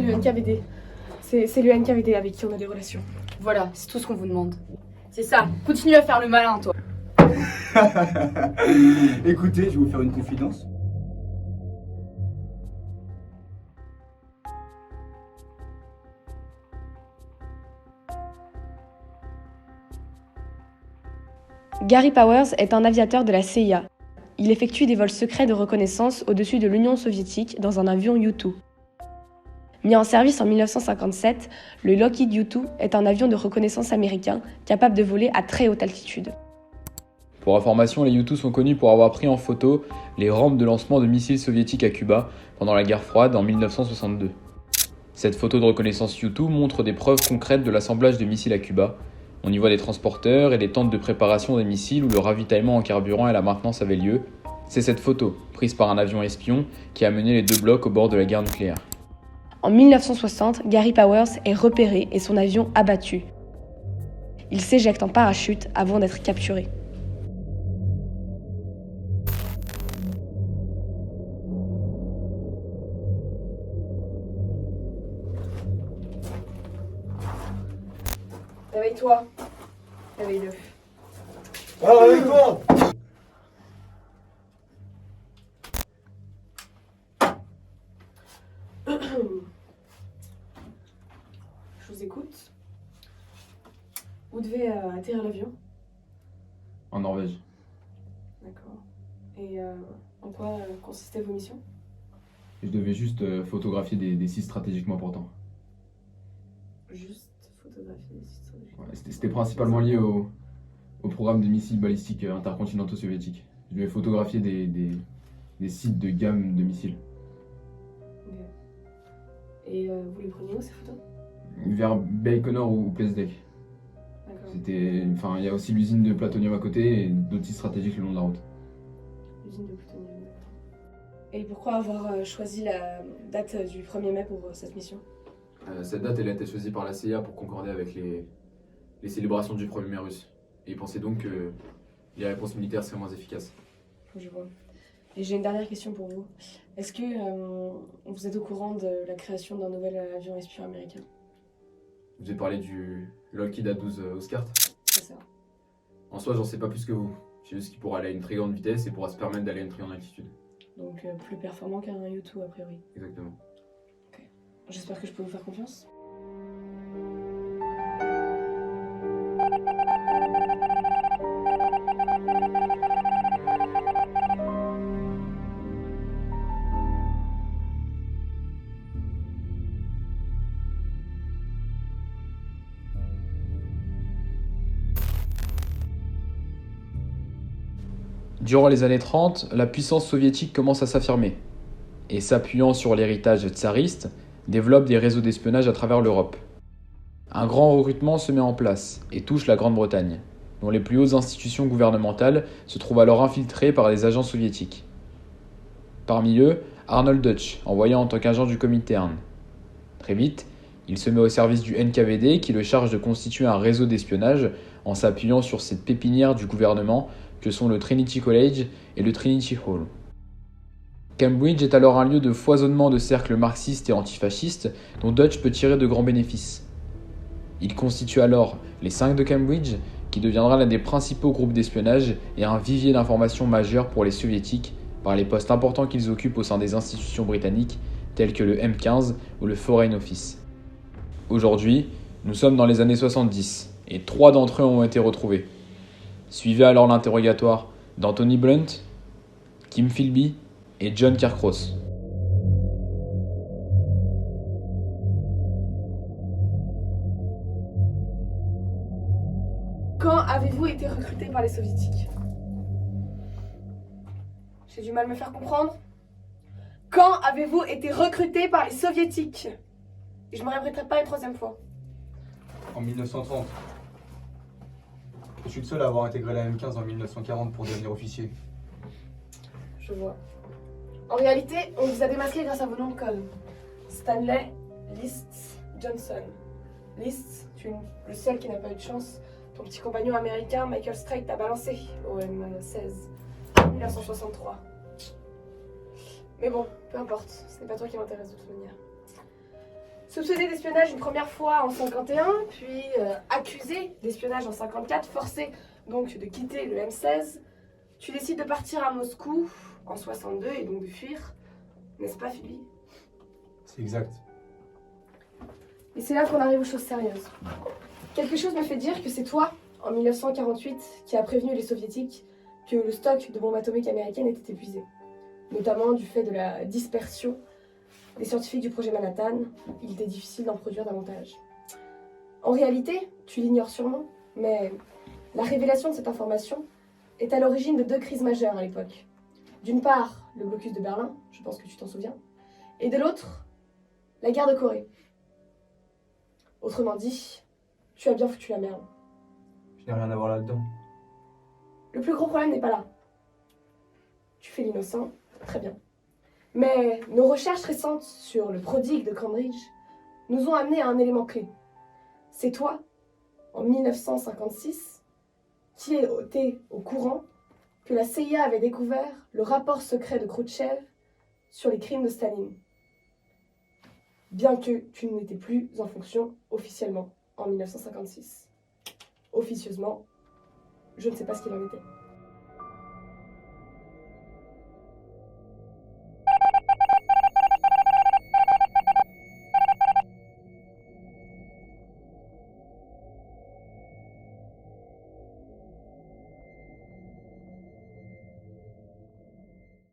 Le NKVD. C'est le NKVD avec qui on a des relations. Voilà, c'est tout ce qu'on vous demande. C'est ça, continue à faire le malin, toi. Écoutez, je vais vous faire une confidence. Gary Powers est un aviateur de la CIA. Il effectue des vols secrets de reconnaissance au-dessus de l'Union soviétique dans un avion U-2. Mis en service en 1957, le Lockheed U-2 est un avion de reconnaissance américain capable de voler à très haute altitude. Pour information, les U-2 sont connus pour avoir pris en photo les rampes de lancement de missiles soviétiques à Cuba pendant la guerre froide en 1962. Cette photo de reconnaissance U-2 montre des preuves concrètes de l'assemblage de missiles à Cuba. On y voit des transporteurs et des tentes de préparation des missiles où le ravitaillement en carburant et la maintenance avaient lieu. C'est cette photo, prise par un avion espion, qui a mené les deux blocs au bord de la guerre nucléaire. En 1960, Gary Powers est repéré et son avion abattu. Il s'éjecte en parachute avant d'être capturé. Réveille-toi. Réveille-le. Ah, réveille-toi! Je vous écoute. Où devait atterrir l'avion? En Norvège. D'accord. Et en quoi consistaient vos missions? Je devais juste photographier des sites stratégiquement importants. Juste photographier les sites stratégiques. Ouais, c'était principalement lié au programme de missiles balistiques intercontinentaux soviétiques. Je devais photographier des sites de gamme de missiles. Ok. Et vous les preniez où ces photos? Vers Baïkonur ou Plovdiv. D'accord. Il y a aussi l'usine de plutonium à côté et d'autres sites stratégiques le long de la route. L'usine de plutonium. Et pourquoi avoir choisi la date du 1er mai pour cette mission? Cette date elle a été choisie par la CIA pour concorder avec les célébrations du 1er mai russe. Et ils pensaient donc que les réponses militaires seraient moins efficaces. Je vois. Et j'ai une dernière question pour vous. Est-ce que vous êtes au courant de la création d'un nouvel avion espion américain? Je vous ai parlé du Lockheed A-12 Oscar. C'est ça. En soi, j'en sais pas plus que vous. Je sais juste qu'il pourra aller à une très grande vitesse et pourra se permettre d'aller à une très grande altitude. Donc plus performant qu'un U-2 a priori. Exactement. J'espère que je peux vous faire confiance. Durant les années 30, la puissance soviétique commence à s'affirmer et, s'appuyant sur l'héritage tsariste, développe des réseaux d'espionnage à travers l'Europe. Un grand recrutement se met en place et touche la Grande-Bretagne, dont les plus hautes institutions gouvernementales se trouvent alors infiltrées par des agents soviétiques. Parmi eux, Arnold Deutsch, envoyé en tant qu'agent du Comintern. Très vite, il se met au service du NKVD qui le charge de constituer un réseau d'espionnage en s'appuyant sur cette pépinière du gouvernement que sont le Trinity College et le Trinity Hall. Cambridge est alors un lieu de foisonnement de cercles marxistes et antifascistes dont Deutsch peut tirer de grands bénéfices. Il constitue alors les 5 de Cambridge, qui deviendra l'un des principaux groupes d'espionnage et un vivier d'informations majeur pour les soviétiques par les postes importants qu'ils occupent au sein des institutions britanniques telles que le M15 ou le Foreign Office. Aujourd'hui, nous sommes dans les années 70 et 3 d'entre eux ont été retrouvés. Suivez alors l'interrogatoire d'Anthony Blunt, Kim Philby et John Caircross. Quand avez-vous été recruté par les soviétiques? J'ai du mal à me faire comprendre. Quand avez-vous été recruté par les soviétiques? Et je ne me répéterai pas une troisième fois. En 1930. Je suis le seul à avoir intégré la M15 en 1940 pour devenir officier. Je vois. En réalité, on vous a démasqué grâce à vos noms de code. Stanley Liszt Johnson. Liszt, tu es le seul qui n'a pas eu de chance. Ton petit compagnon américain, Michael Strait, t'a balancé au M16 en 1963. Mais bon, peu importe, ce n'est pas toi qui m'intéresse de toute manière. Soupçonné d'espionnage une première fois en 51, puis accusé d'espionnage en 54, forcé donc de quitter le M16, tu décides de partir à Moscou en 62 et donc de fuir, n'est-ce pas Philippe? C'est exact. Et c'est là qu'on arrive aux choses sérieuses. Quelque chose me fait dire que c'est toi, en 1948, qui a prévenu les soviétiques que le stock de bombes atomiques américaines était épuisé, notamment du fait de la dispersion des scientifiques du projet Manhattan. Il était difficile d'en produire davantage. En réalité, tu l'ignores sûrement, mais la révélation de cette information est à l'origine de deux crises majeures à l'époque. D'une part, le blocus de Berlin, je pense que tu t'en souviens, et de l'autre, la guerre de Corée. Autrement dit, tu as bien foutu la merde. Je n'ai rien à voir là-dedans. Le plus gros problème n'est pas là. Tu fais l'innocent, très bien. Mais nos recherches récentes sur le prodigue de Cambridge nous ont amené à un élément clé. C'est toi, en 1956, qui était au courant que la CIA avait découvert le rapport secret de Khrouchtchev sur les crimes de Staline. Bien que tu n'étais plus en fonction officiellement en 1956. Officieusement, je ne sais pas ce qu'il en était.